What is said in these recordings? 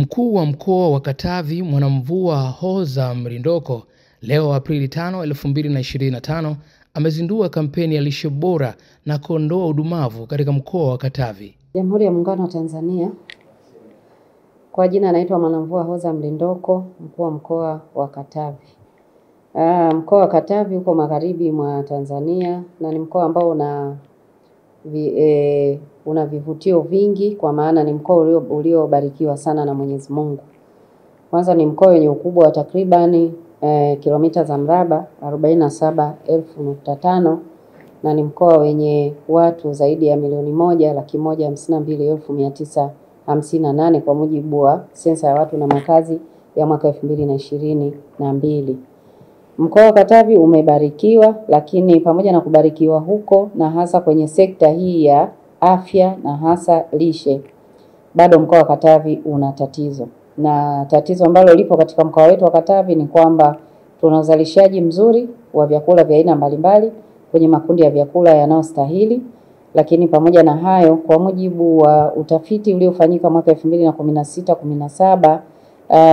Mkuu wa mkoa wa Katavi Mwanamvua Hoza Mlindoko leo Aprili 5, 2025 amezindua kampeni ya lishe bora na kuondoa udumavu katika mkoa wa Katavi. Jamhuri ya Muungano wa Tanzania. Kwa jina naitwa Mwanamvua Hoza Mlindoko, mkuu wa mkoa wa Katavi. Mkoa wa Katavi uko magharibi mwa Tanzania na ni mkoa ambao una vivutio vingi, kwa maana ni mkoa uliobarikiwa sana na Mwenyezi Mungu. Kwanza ni mkoa wenye ukubwa wa takribani kilomita za mraba 47,500 na ni mkoa wenye watu zaidi ya milioni 1,152,958 kwa mujibu wa sensa ya watu na makazi ya mwaka 2022. Mkoa wa Katavi umebarikiwa, lakini pamoja na kubarikiwa huko na hasa kwenye sekta hii ya afya na hasa lishe, bado mkoa wa Katavi una tatizo. Na tatizo ambalo lipo katika mkoa wetu wa Katavi ni kwamba tuna uzalishaji mzuri wa vyakula vya aina mbalimbali kwenye makundi ya vyakula yanayostahili, lakini pamoja na hayo, kwa mujibu wa utafiti uliofanyika mwaka 2016-17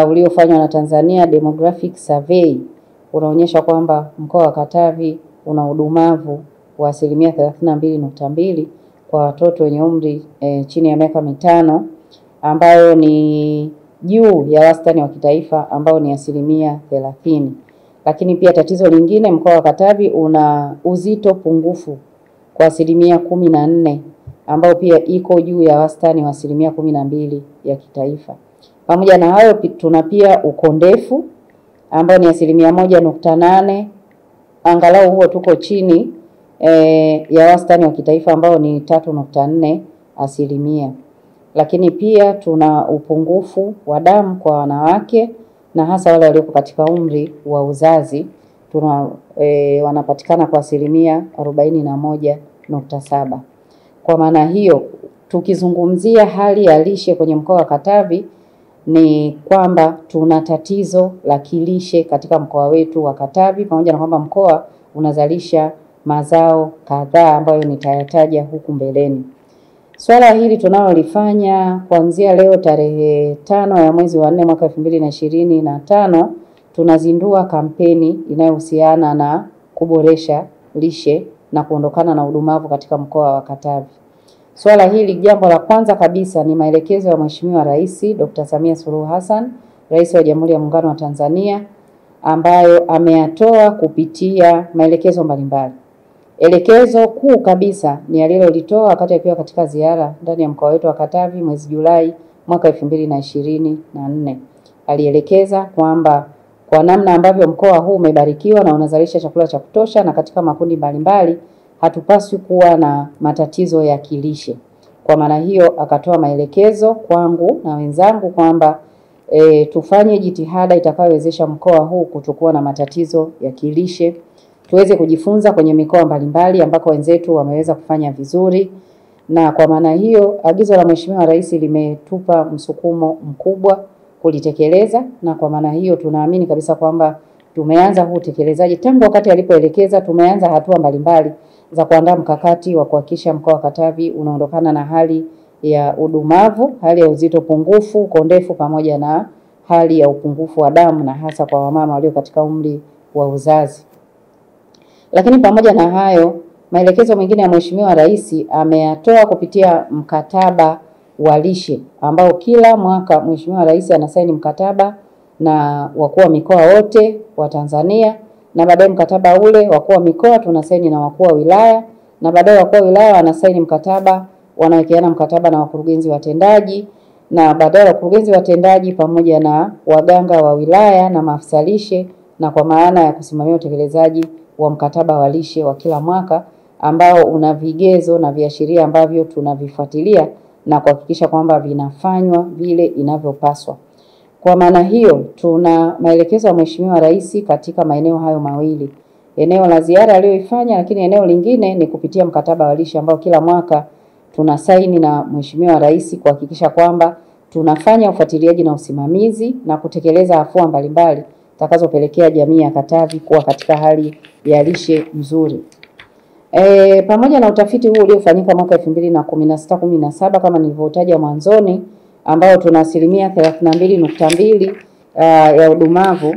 uliofanywa na Tanzania Demographic Survey, unaonyesha kwamba mkoa wa Katavi una udumavu wa 32.2% kwa watoto wenye umri chini ya miaka 5, ambayo ni juu ya wastani wa kitaifa ambao ni 30%. Lakini pia tatizo lingine, mkoa wa Katavi una uzito pungufu kwa 14%, ambao pia iko juu ya wastani wa 12% ya kitaifa. Pamoja na hayo, tuna pia ukondefu ambao ni 1.8%, angalau huo tuko chini ya wastani wa kitaifa ambao ni 3.4%. Lakini pia tuna upungufu wa damu kwa wanawake na hasa wale walioko katika umri wa uzazi, wanapatikana kwa 41.7%. Kwa maana hiyo, tukizungumzia hali ya lishe kwenye mkoa wa Katavi, ni kwamba tuna tatizo la kilishe katika mkoa wetu wa Katavi, pamoja na kwamba mkoa unazalisha mazao kadhaa ambayo nitayataja huku mbeleni. Swala hili tunalolifanya kuanzia leo tarehe 5 ya mwezi wa 4 mwaka 2025, tunazindua kampeni inayohusiana na kuboresha lishe na kuondokana na udumavu katika mkoa wa Katavi. Swala hili, jambo la kwanza kabisa ni maelekezo ya Mheshimiwa Rais Dr. Samia Suluhu Hassan, Rais wa Jamhuri ya Muungano wa Tanzania, ambayo ameyatoa kupitia maelekezo mbalimbali. Elekezo kuu kabisa ni alilolitoa wakati akiwa katika ziara ndani ya mkoa wetu wa Katavi mwezi Julai mwaka 2024. Alielekeza kwamba kwa namna ambavyo mkoa huu umebarikiwa na unazalisha chakula cha kutosha na katika makundi mbalimbali, hatupaswi kuwa na matatizo ya kilishe. Kwa maana hiyo, akatoa maelekezo kwangu na wenzangu kwamba tufanye jitihada itakayowezesha mkoa huu kutokuwa na matatizo ya kilishe, tuweze kujifunza kwenye mikoa mbalimbali ambako wenzetu wameweza kufanya vizuri. Na kwa maana hiyo, agizo la Mheshimiwa Rais limetupa msukumo mkubwa kulitekeleza, na kwa maana hiyo tunaamini kabisa kwamba tumeanza huu utekelezaji tangu wakati alipoelekeza. Tumeanza hatua mbalimbali za kuandaa mkakati wa kuhakikisha mkoa wa Katavi unaondokana na hali ya udumavu, hali ya uzito pungufu, ukondefu, pamoja na hali ya upungufu wa damu, na hasa kwa wamama walio katika umri wa uzazi. Lakini pamoja na hayo, maelekezo mengine ya Mheshimiwa Rais ameyatoa kupitia mkataba wa lishe, ambao kila mwaka Mheshimiwa Rais anasaini mkataba na wakuu wa mikoa wote wa Tanzania, na baadaye mkataba ule wakuu wa mikoa tunasaini na wakuu wa wilaya, na baadaye wakuu wa wilaya wanasaini mkataba, wanawekeana mkataba na wakurugenzi watendaji, na baadaye wakurugenzi watendaji pamoja na waganga wa wilaya na maafisa lishe, na kwa maana ya kusimamia utekelezaji wa mkataba wa lishe wa kila mwaka, ambao una vigezo na viashiria ambavyo tunavifuatilia na kuhakikisha kwamba vinafanywa vile inavyopaswa. Kwa maana hiyo, tuna maelekezo ya Mheshimiwa Rais katika maeneo hayo mawili. Eneo la ziara aliyoifanya, lakini eneo lingine ni kupitia mkataba wa lishe ambao kila mwaka tunasaini na Mheshimiwa Rais kuhakikisha kwamba tunafanya ufuatiliaji na usimamizi na kutekeleza afua mbalimbali zitakazopelekea jamii ya Katavi kuwa katika hali ya lishe nzuri. Pamoja na utafiti huu uliofanyika mwaka 2016-17 kama nilivyotaja mwanzoni, ambao tuna 32.2% ya udumavu.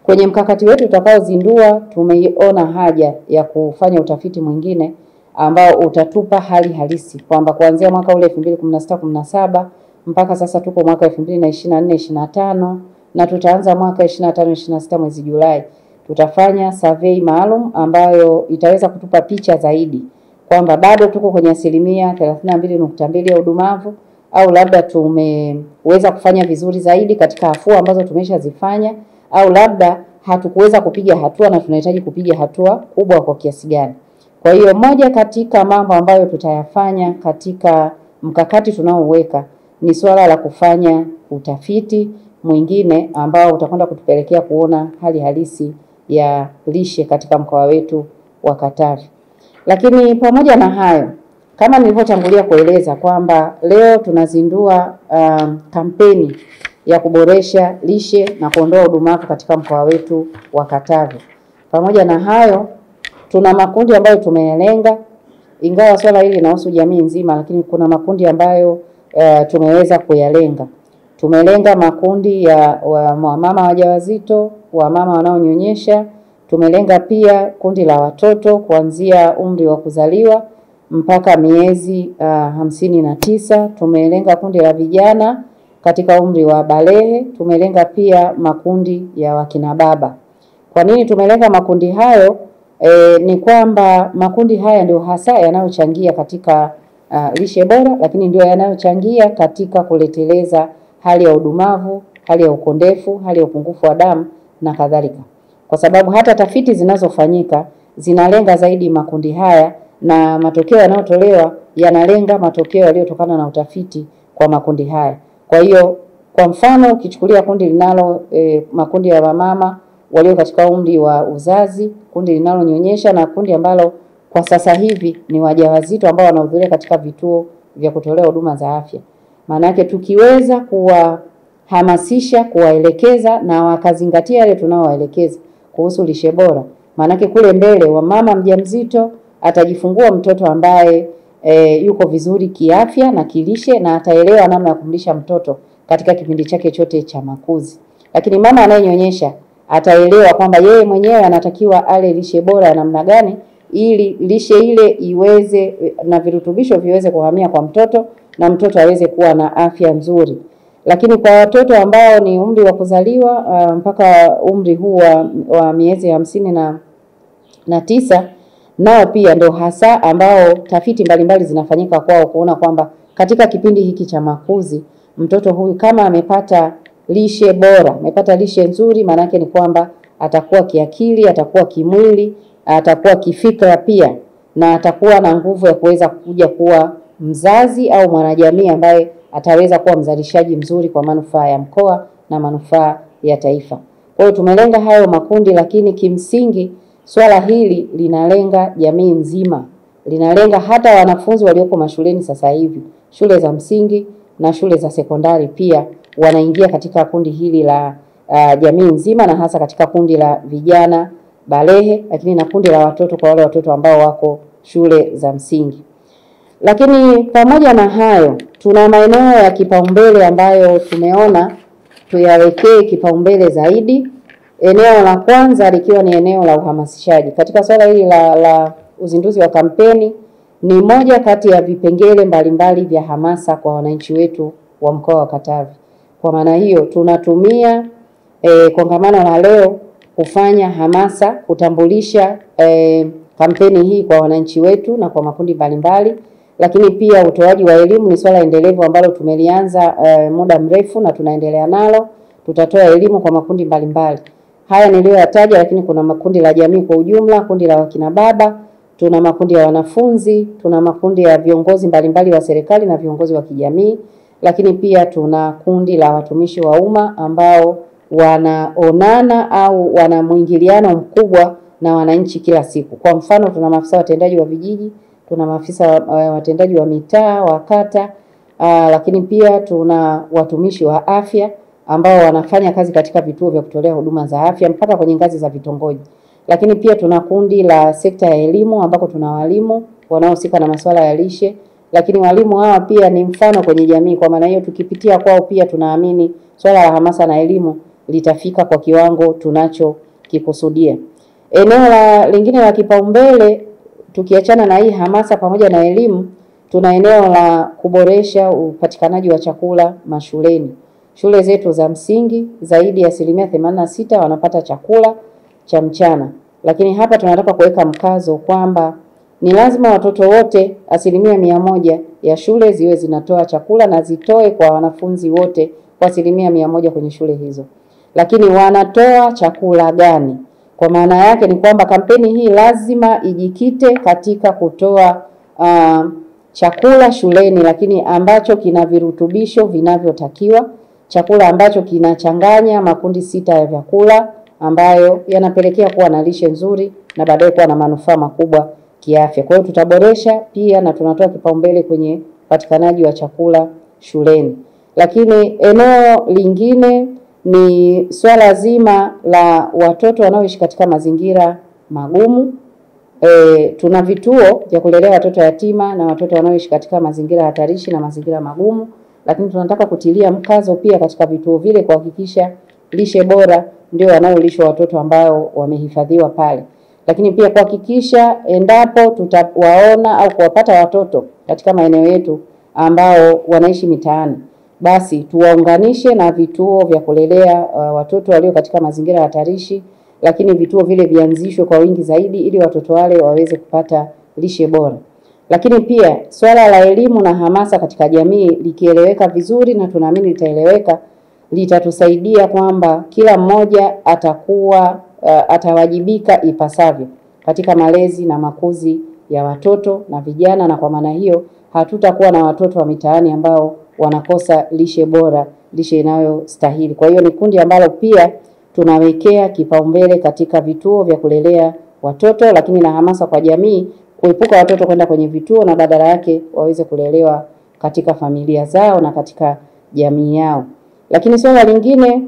Kwenye mkakati wetu tutakaozindua tumeiona haja ya kufanya utafiti mwingine ambao utatupa hali halisi kwamba kuanzia mwaka ule 2016-17 mpaka sasa tuko mwaka 2024-25 na tutaanza mwaka 25-26 mwezi Julai. Tutafanya survey maalum ambayo itaweza kutupa picha zaidi kwamba bado tuko kwenye 32.2% ya udumavu au labda tumeweza kufanya vizuri zaidi katika afua ambazo tumeshazifanya, au labda hatukuweza kupiga hatua na tunahitaji kupiga hatua kubwa kwa kiasi gani. Kwa hiyo moja katika mambo ambayo tutayafanya katika mkakati tunaouweka ni swala la kufanya utafiti mwingine ambao utakwenda kutupelekea kuona hali halisi ya lishe katika mkoa wetu wa Katavi. Lakini pamoja na hayo, kama nilivyotangulia kueleza kwamba leo tunazindua kampeni ya kuboresha lishe na kuondoa udumavu katika mkoa wetu wa Katavi. Pamoja na hayo, tuna makundi ambayo tumeyalenga, ingawa swala hili linahusu jamii nzima, lakini kuna makundi ambayo tumeweza kuyalenga. Tumelenga makundi ya mama wajawazito, mama wanaonyonyesha, tumelenga pia kundi la watoto kuanzia umri wa kuzaliwa mpaka miezi 59, tumelenga kundi la vijana katika umri wa balehe, tumelenga pia makundi ya wakina baba. Kwa nini tumelenga makundi hayo? Ni kwamba makundi haya ndio hasa yanayochangia katika lishe bora, lakini ndio yanayochangia katika kuleteleza hali ya udumavu, hali ya ukondefu, hali ya upungufu wa damu na kadhalika. Kwa sababu hata tafiti zinazofanyika zinalenga zaidi makundi haya na matokeo yanayotolewa yanalenga matokeo yaliyotokana na utafiti kwa makundi haya. Kwa hiyo kwa mfano ukichukulia kundi linalo makundi ya wamama walio katika umri wa uzazi, kundi linalonyonyesha na kundi ambalo kwa sasa hivi ni wajawazito ambao wanahudhuria katika vituo vya kutolea huduma za afya. Maana yake tukiweza kuwahamasisha, kuwaelekeza na wakazingatia yale tunaowaelekeza kuhusu lishe bora, maana yake kule mbele wa mama mjamzito atajifungua mtoto ambaye yuko vizuri kiafya na kilishe na ataelewa namna ya kumlisha mtoto katika kipindi chake chote cha makuzi. Lakini mama anayenyonyesha ataelewa kwamba yeye mwenyewe anatakiwa ale lishe bora namna gani ili lishe ile iweze na virutubisho viweze kuhamia kwa mtoto na mtoto aweze kuwa na afya nzuri. Lakini kwa watoto ambao ni umri wa kuzaliwa mpaka umri huu wa miezi 59 nao pia ndio hasa ambao tafiti mbalimbali zinafanyika kwao kuona kwamba katika kipindi hiki cha makuzi mtoto huyu kama amepata lishe bora, amepata lishe nzuri, maana yake ni kwamba atakuwa kiakili, atakuwa kimwili, atakuwa kifikra pia na atakuwa na nguvu ya kuweza kuja kuwa mzazi au mwanajamii ambaye ataweza kuwa mzalishaji mzuri kwa manufaa ya mkoa na manufaa ya taifa. Kwa hiyo tumelenga hayo makundi, lakini kimsingi swala hili linalenga jamii nzima. Linalenga hata wanafunzi walioko mashuleni sasa hivi, shule za msingi na shule za sekondari pia wanaingia katika kundi hili la jamii nzima, na hasa katika kundi la vijana balehe, lakini na kundi la watoto kwa wale watoto ambao wako shule za msingi. Lakini pamoja na hayo, tuna maeneo ya kipaumbele ambayo tumeona tuyawekee kipaumbele zaidi. Eneo la kwanza likiwa ni eneo la uhamasishaji. Katika swala hili la uzinduzi wa kampeni ni moja kati ya vipengele mbalimbali vya hamasa kwa wananchi wetu wa mkoa wa Katavi. Kwa maana hiyo tunatumia kongamano la leo kufanya hamasa, kutambulisha kampeni hii kwa wananchi wetu na kwa makundi mbalimbali. Lakini pia utoaji wa elimu ni swala endelevu ambalo tumelianza muda mrefu na tunaendelea nalo. Tutatoa elimu kwa makundi mbalimbali. Haya niliyoyataja, lakini kuna makundi la jamii kwa ujumla, kundi la wakina baba, tuna makundi ya wanafunzi, tuna makundi ya viongozi mbalimbali wa serikali na viongozi wa kijamii, lakini pia tuna kundi la watumishi wa umma ambao wanaonana au wana mwingiliano mkubwa na wananchi kila siku. Kwa mfano tuna maafisa watendaji wa vijiji, tuna maafisa watendaji wa mitaa, wa kata, lakini pia tuna watumishi wa afya ambao wanafanya kazi katika vituo vya kutolea huduma za afya mpaka kwenye ngazi za vitongoji. Lakini pia tuna kundi la sekta ya elimu ambako tuna walimu wanaohusika na masuala ya lishe lakini walimu hawa pia ni mfano kwenye jamii. Kwa maana hiyo tukipitia kwao pia tunaamini swala la hamasa na elimu litafika kwa kiwango tunachokikusudia. Eneo lingine la kipaumbele, tukiachana na hii hamasa pamoja na elimu, tuna eneo la kuboresha upatikanaji wa chakula mashuleni. Shule zetu za msingi zaidi ya 86% wanapata chakula cha mchana. Lakini hapa tunataka kuweka mkazo kwamba ni lazima watoto wote 100% ya shule ziwe zinatoa chakula na zitoe kwa wanafunzi wote kwa 100% kwenye shule hizo. Lakini wanatoa chakula gani? Kwa maana yake ni kwamba kampeni hii lazima ijikite katika kutoa chakula shuleni, lakini ambacho kina virutubisho vinavyotakiwa, chakula ambacho kinachanganya makundi 6 ya vyakula ambayo yanapelekea kuwa na lishe nzuri na baadaye kuwa na manufaa makubwa kiafya. Kwa hiyo tutaboresha pia na tunatoa kipaumbele kwenye upatikanaji wa chakula shuleni. Lakini eneo lingine ni swala zima la watoto wanaoishi katika mazingira magumu. Tuna vituo vya kulelea watoto yatima na watoto wanaoishi katika mazingira hatarishi na mazingira magumu, lakini tunataka kutilia mkazo pia katika vituo vile kuhakikisha lishe bora ndio wanayolishwa watoto ambao wamehifadhiwa pale. Lakini pia kuhakikisha endapo tutawaona au kuwapata watoto katika maeneo yetu ambao wanaishi mitaani, basi tuwaunganishe na vituo vya kulelea watoto walio katika mazingira hatarishi, lakini vituo vile vianzishwe kwa wingi zaidi ili watoto wale waweze kupata lishe bora. Lakini pia swala la elimu na hamasa katika jamii likieleweka vizuri, na tunaamini litaeleweka, litatusaidia kwamba kila mmoja atakuwa atawajibika ipasavyo katika malezi na makuzi ya watoto na vijana, na kwa maana hiyo hatutakuwa na watoto wa mitaani ambao wanakosa lishe bora, lishe inayostahili. Kwa hiyo ni kundi ambalo pia tunawekea kipaumbele katika vituo vya kulelea watoto, lakini na hamasa kwa jamii kuepuka watoto kwenda kwenye vituo na badala yake waweze kulelewa katika familia zao na katika jamii yao. Lakini swala lingine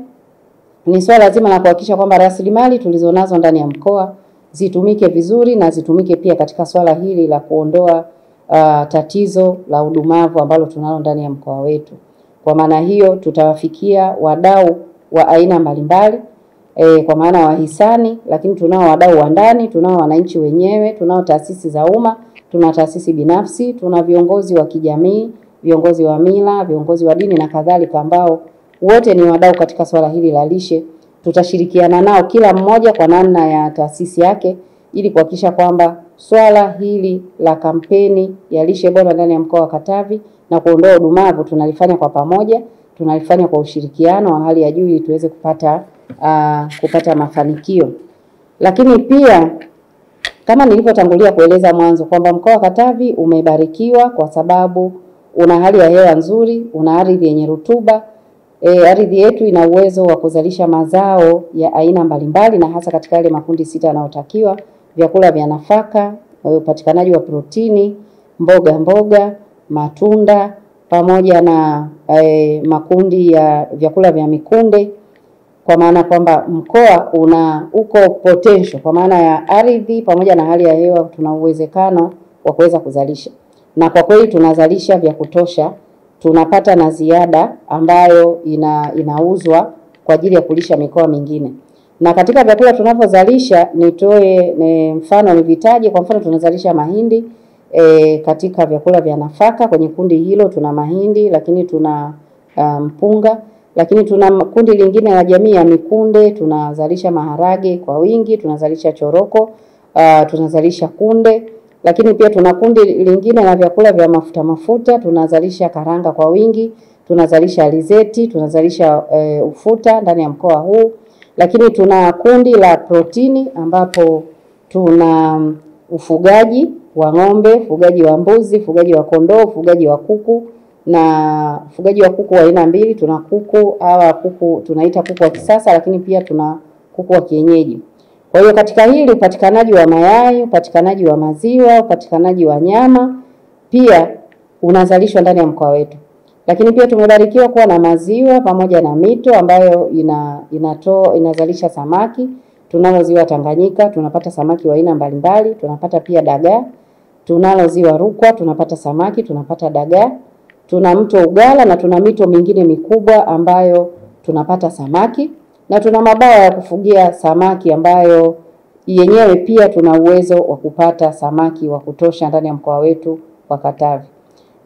ni swala zima la kuhakikisha kwamba rasilimali tulizonazo ndani ya mkoa zitumike vizuri na zitumike pia katika swala hili la kuondoa tatizo la udumavu ambalo tunalo ndani ya mkoa wetu. Kwa maana hiyo tutawafikia wadau wa aina mbalimbali, kwa maana wahisani, lakini tunao wadau wa ndani, tunao wananchi wenyewe, tunao taasisi za umma, tuna taasisi binafsi, tuna viongozi wa kijamii, viongozi wa mila, viongozi wa dini na kadhalika, ambao wote ni wadau katika swala hili la lishe. Tutashirikiana nao kila mmoja kwa namna ya taasisi yake ili kuhakikisha kwamba swala hili la kampeni ya lishe bora ndani ya mkoa wa Katavi na kuondoa udumavu tunalifanya kwa pamoja, tunalifanya kwa ushirikiano wa hali ya juu ili tuweze kupata mafanikio. Lakini pia kama nilivyotangulia kueleza mwanzo kwamba mkoa wa Katavi umebarikiwa kwa sababu una hali ya hewa nzuri, una ardhi yenye rutuba. Ardhi yetu ina uwezo wa kuzalisha mazao ya aina mbalimbali na hasa katika yale makundi 6 yanayotakiwa: vyakula vya nafaka, upatikanaji wa protini, mboga, matunda, pamoja na makundi ya vyakula vya mikunde. Kwa maana kwamba mkoa uko potential kwa maana ya ardhi pamoja na hali ya hewa, tuna uwezekano wa kuweza kuzalisha. Na kwa kweli tunazalisha vya kutosha, tunapata na ziada ambayo inauzwa kwa ajili ya kulisha mikoa mingine. Na katika vyakula tunavyozalisha mfano nivitaje. Kwa mfano tunazalisha mahindi katika vyakula vya nafaka. Kwenye kundi hilo tuna mahindi, lakini tuna mpunga, lakini tuna kundi lingine la jamii ya mikunde, tunazalisha maharage kwa wingi, tunazalisha choroko, tunazalisha kunde, lakini pia tuna kundi lingine la vyakula vya mafuta, tunazalisha karanga kwa wingi, tunazalisha alizeti, tunazalisha ufuta ndani ya mkoa huu. Lakini tuna kundi la protini ambapo tuna ufugaji wa ng'ombe, ufugaji wa mbuzi, ufugaji wa kondoo, ufugaji wa kuku, na ufugaji wa kuku wa aina mbili. Tuna kuku tunaita kuku wa kisasa, lakini pia tuna kuku wa kienyeji. Kwa hiyo katika hili upatikanaji wa mayai, upatikanaji wa maziwa, upatikanaji wa nyama pia unazalishwa ndani ya mkoa wetu. Lakini pia tumebarikiwa kuwa na maziwa pamoja na mito ambayo inazalisha samaki. Tunalo ziwa Tanganyika, tunapata samaki wa aina mbalimbali, tunapata pia dagaa. Tunalo ziwa Rukwa, tunapata samaki, tunapata dagaa. Tuna mto Ugala na tuna mito mingine mikubwa ambayo tunapata samaki, na tuna mabawa ya kufugia samaki ambayo yenyewe pia tuna uwezo wa kupata samaki wa kutosha ndani ya mkoa wetu wa Katavi.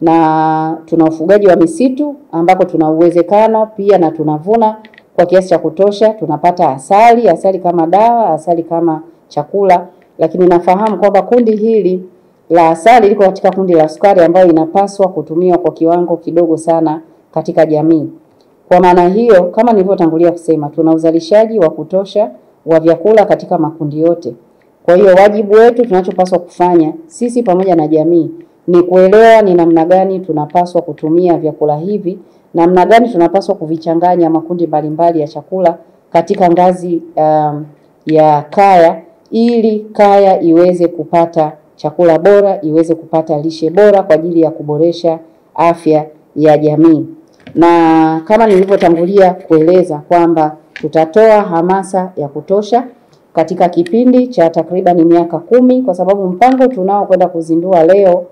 Na tuna ufugaji wa misitu ambako tuna uwezekano pia na tunavuna kwa kiasi cha kutosha. Tunapata asali kama dawa, asali kama chakula, lakini nafahamu kwamba kundi hili la asali liko katika kundi la sukari ambayo inapaswa kutumiwa kwa kiwango kidogo sana katika jamii. Kwa maana hiyo, kama nilivyotangulia kusema, tuna uzalishaji wa kutosha wa vyakula katika makundi yote. Kwa hiyo wajibu wetu tunachopaswa kufanya sisi pamoja na jamii ni kuelewa ni namna gani tunapaswa kutumia vyakula hivi, namna gani tunapaswa kuvichanganya makundi mbalimbali ya chakula katika ngazi ya kaya, ili kaya iweze kupata chakula bora, iweze kupata lishe bora kwa ajili ya kuboresha afya ya jamii. Na kama nilivyotangulia kueleza kwamba tutatoa hamasa ya kutosha katika kipindi cha takriban miaka 10, kwa sababu mpango tunao kwenda kuzindua leo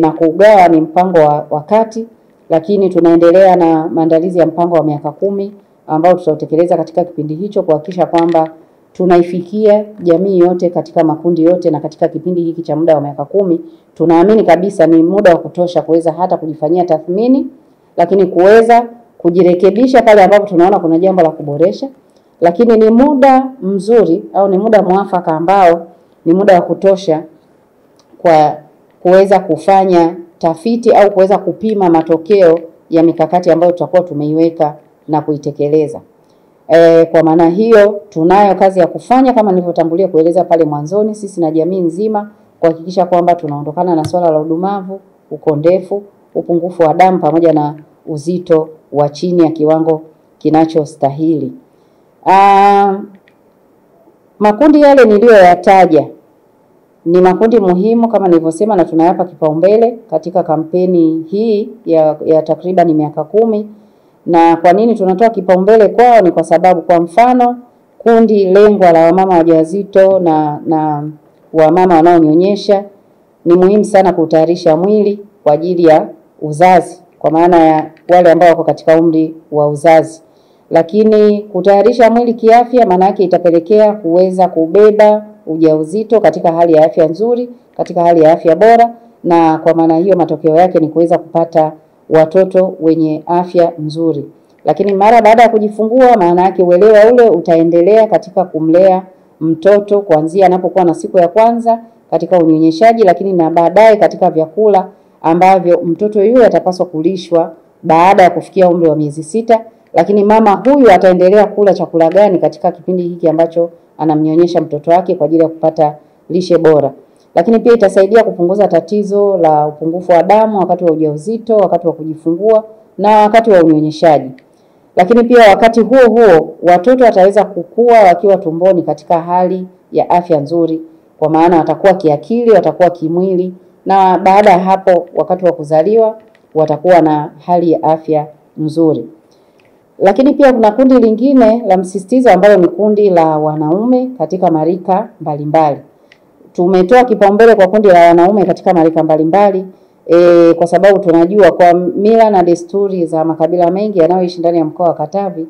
na kugawa ni mpango wa wakati, lakini tunaendelea na maandalizi ya mpango wa miaka 10 ambao tutautekeleza katika kipindi hicho kuhakikisha kwamba tunaifikia jamii yote katika makundi yote. Na katika kipindi hiki cha muda wa miaka 10 tunaamini kabisa ni muda wa kutosha kuweza hata kujifanyia tathmini, lakini kuweza kujirekebisha pale ambapo tunaona kuna jambo la kuboresha. Lakini ni muda mzuri au ni muda mwafaka ambao ni muda wa kutosha kwa kuweza kufanya tafiti au kuweza kupima matokeo ya mikakati ambayo tutakuwa tumeiweka na kuitekeleza. Kwa maana hiyo tunayo kazi ya kufanya kama nilivyotangulia kueleza pale mwanzoni, sisi na jamii nzima, kuhakikisha kwamba tunaondokana na swala la udumavu, ukondefu, upungufu wa damu pamoja na uzito wa chini ya kiwango kinachostahili. Makundi yale niliyoyataja ni makundi muhimu kama nilivyosema, na tunayapa kipaumbele katika kampeni hii ya takriban miaka 10. Na kwa nini tunatoa kipaumbele kwao? Ni kwa sababu, kwa mfano, kundi lengwa la wamama wajawazito na wamama wanaonyonyesha ni muhimu sana kutayarisha mwili kwa ajili ya uzazi, kwa maana ya wale ambao wako katika umri wa uzazi. Lakini kutayarisha mwili kiafya maana yake itapelekea kuweza kubeba ujauzito katika hali ya afya nzuri, katika hali ya afya bora, na kwa maana hiyo matokeo yake ni kuweza kupata watoto wenye afya nzuri. Lakini mara baada ya kujifungua, maana yake uelewa ule utaendelea katika kumlea mtoto kuanzia anapokuwa na siku ya kwanza katika unyonyeshaji, lakini na baadaye katika vyakula ambavyo mtoto yule atapaswa kulishwa baada ya kufikia umri wa miezi 6. Lakini mama huyu ataendelea kula chakula gani katika kipindi hiki ambacho anamnyonyesha mtoto wake kwa ajili ya kupata lishe bora. Lakini pia itasaidia kupunguza tatizo la upungufu wa damu wakati wa ujauzito, wakati wa kujifungua na wakati wa unyonyeshaji. Lakini pia wakati huo huo watoto wataweza kukua wakiwa tumboni katika hali ya afya nzuri, kwa maana watakuwa kiakili, watakuwa kimwili, na baada ya hapo wakati wa kuzaliwa watakuwa na hali ya afya nzuri. Lakini pia kuna kundi lingine la msisitizo ambalo ni kundi la wanaume katika marika mbalimbali. Tumetoa kipaumbele kwa kundi la wanaume katika marika mbalimbali kwa sababu tunajua kwa mila na desturi za makabila mengi yanayoishi ndani ya mkoa wa Katavi,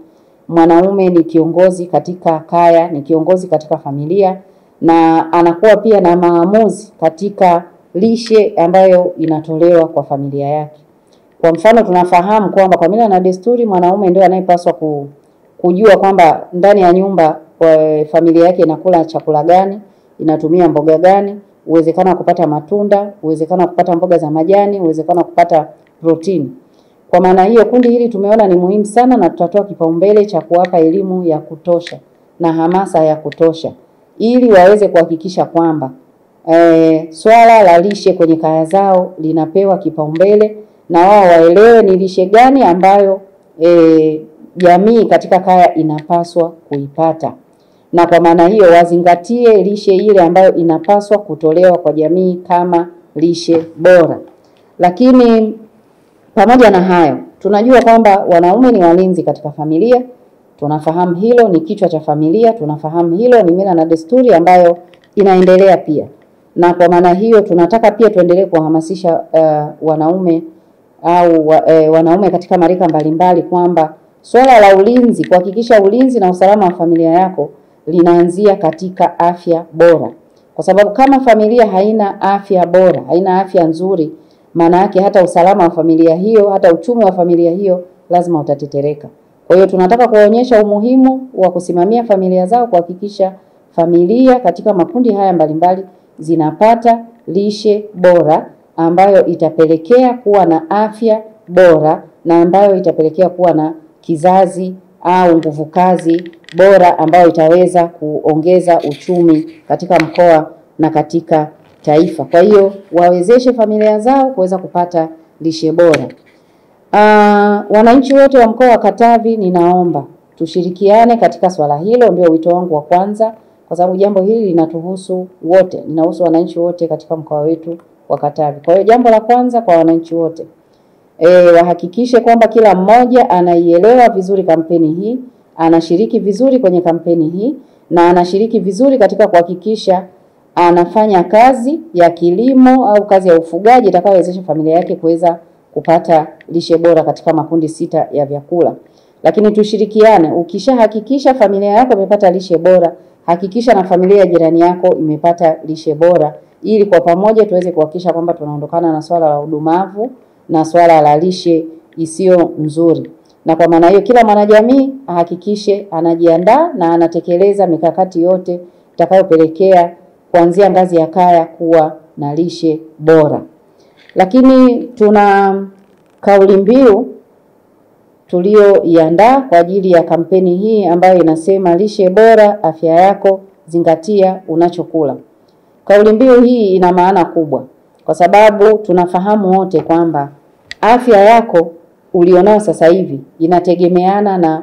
mwanaume ni kiongozi katika kaya, ni kiongozi katika familia, na anakuwa pia na maamuzi katika lishe ambayo inatolewa kwa familia yake. Kwa mfano, tunafahamu kwamba kwa mila na desturi mwanaume ndio anayepaswa kujua kwamba ndani ya nyumba kwa familia yake inakula chakula gani, inatumia mboga gani, uwezekano wa kupata matunda, uwezekano wa kupata mboga za majani, uwezekano wa kupata protini. Kwa maana hiyo kundi hili tumeona ni muhimu sana, na tutatoa kipaumbele cha kuwapa elimu ya kutosha na hamasa ya kutosha ili waweze kuhakikisha kwamba swala la lishe kwenye kaya zao linapewa kipaumbele, na wao waelewe ni lishe gani ambayo jamii katika kaya inapaswa kuipata. Na kwa maana hiyo wazingatie lishe ile ambayo inapaswa kutolewa kwa jamii kama lishe bora. Lakini pamoja na hayo, tunajua kwamba wanaume ni walinzi katika familia. Tunafahamu hilo, ni kichwa cha familia. Tunafahamu hilo, ni mila na desturi ambayo inaendelea pia. na kwa maana hiyo tunataka pia tuendelee kuhamasisha wanaume au wanaume katika marika mbalimbali kwamba swala la ulinzi, kuhakikisha ulinzi na usalama wa familia yako linaanzia katika afya bora. Kwa sababu kama familia haina afya bora, haina afya nzuri, maana yake hata usalama wa familia hiyo, hata uchumi wa familia hiyo lazima utatetereka. Kwa hiyo tunataka kuonyesha umuhimu wa kusimamia familia zao, kuhakikisha familia katika makundi haya mbalimbali zinapata lishe bora ambayo itapelekea kuwa na afya bora na ambayo itapelekea kuwa na kizazi au nguvu kazi bora ambayo itaweza kuongeza uchumi katika mkoa na katika taifa. Kwa hiyo wawezeshe familia zao kuweza kupata lishe bora. Wananchi wote wa mkoa wa Katavi, ninaomba tushirikiane katika swala hilo, ndio wito wangu wa kwanza, kwa sababu jambo hili linatuhusu wote, linahusu wananchi wote katika mkoa wetu wa Katavi. Kwa hiyo jambo la kwanza kwa wananchi wote, wahakikishe kwamba kila mmoja anaielewa vizuri kampeni hii, anashiriki vizuri kwenye kampeni hii na anashiriki vizuri katika kuhakikisha anafanya kazi ya kilimo au kazi ya ufugaji itakayowezesha familia yake kuweza kupata lishe bora katika makundi 6 ya vyakula. Lakini tushirikiane, ukishahakikisha familia yako imepata lishe bora, hakikisha na familia ya jirani yako imepata lishe bora, ili kwa pamoja tuweze kuhakikisha kwamba tunaondokana na swala la udumavu na swala la lishe isiyo nzuri. Na kwa maana hiyo kila mwanajamii ahakikishe anajiandaa na anatekeleza mikakati yote itakayopelekea kuanzia ngazi ya kaya kuwa na lishe bora. Lakini tuna kauli mbiu tulioiandaa kwa ajili ya kampeni hii ambayo inasema lishe bora, afya yako, zingatia unachokula. Kauli mbiu hii ina maana kubwa kwa sababu tunafahamu wote kwamba afya yako ulionao sasa hivi inategemeana na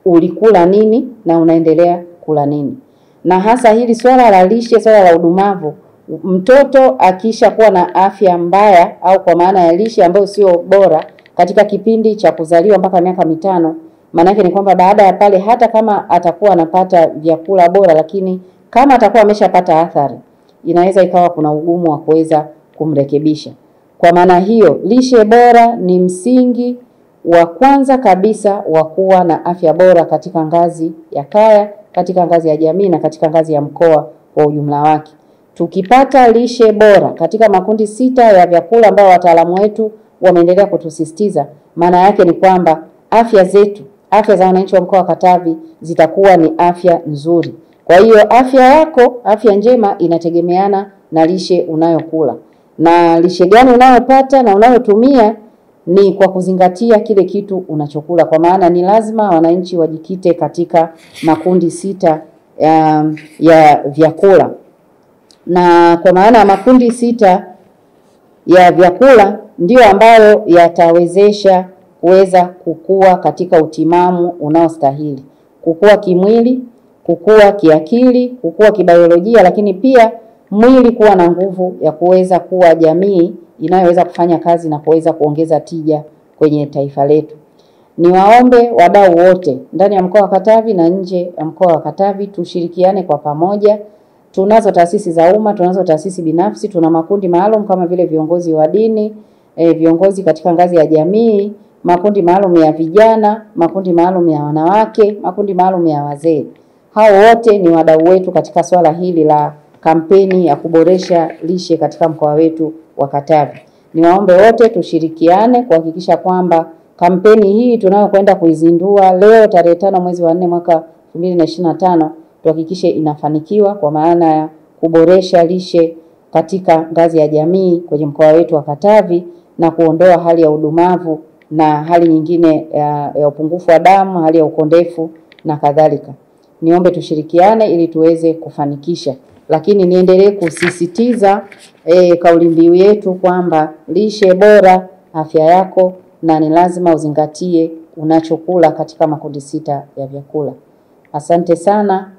ulikula nini na unaendelea kula nini. Na hasa hili swala la lishe, swala la udumavu, mtoto akisha kuwa na afya mbaya au kwa maana ya lishe ambayo sio bora katika kipindi cha kuzaliwa mpaka miaka 5, maana yake ni kwamba baada ya pale hata kama atakuwa anapata vyakula bora, lakini kama atakuwa ameshapata athari, inaweza ikawa kuna ugumu wa kuweza kumrekebisha. Kwa maana hiyo lishe bora ni msingi wa kwanza kabisa wa kuwa na afya bora katika ngazi ya kaya, katika ngazi ya jamii na katika ngazi ya mkoa kwa ujumla wake. Tukipata lishe bora katika makundi 6 ya vyakula ambao wataalamu wetu wameendelea kutusisitiza, maana yake ni kwamba afya zetu, afya za wananchi wa mkoa wa Katavi zitakuwa ni afya nzuri. Kwa hiyo afya yako, afya njema inategemeana na lishe unayokula. Na lishe gani unayopata na unayotumia ni kwa kuzingatia kile kitu unachokula. Kwa maana ni lazima wananchi wajikite katika makundi 6 ya vyakula. Na kwa maana makundi 6 ya vyakula ndio ambayo yatawezesha kuweza kukua katika utimamu unaostahili. Kukua kimwili, kukua kiakili, kukua kibiolojia, lakini pia mwili kuwa na nguvu ya kuweza kuwa jamii inayoweza kufanya kazi na kuweza kuongeza tija kwenye taifa letu. Niwaombe wadau wote ndani ya mkoa wa Katavi na nje ya mkoa wa Katavi tushirikiane kwa pamoja. Tunazo taasisi za umma, tunazo taasisi binafsi, tuna makundi maalum kama vile viongozi wa dini, viongozi katika ngazi ya jamii, makundi maalum ya vijana, makundi maalum ya wanawake, makundi maalum ya wazee. Hao wote ni wadau wetu katika swala hili la kampeni ya kuboresha lishe katika mkoa wetu wa Katavi. Niwaombe wote tushirikiane kuhakikisha kwamba kampeni hii tunayokwenda kuizindua leo tarehe 5 mwezi wa 4 mwaka 2025 tuhakikishe inafanikiwa, kwa maana ya kuboresha lishe katika ngazi ya jamii kwenye mkoa wetu wa Katavi na kuondoa hali ya udumavu na hali nyingine ya upungufu wa damu, hali ya ukondefu na kadhalika. Niombe tushirikiane ili tuweze kufanikisha. Lakini niendelee kusisitiza kauli mbiu yetu kwamba lishe bora, afya yako, na ni lazima uzingatie unachokula katika makundi 6 ya vyakula. Asante sana.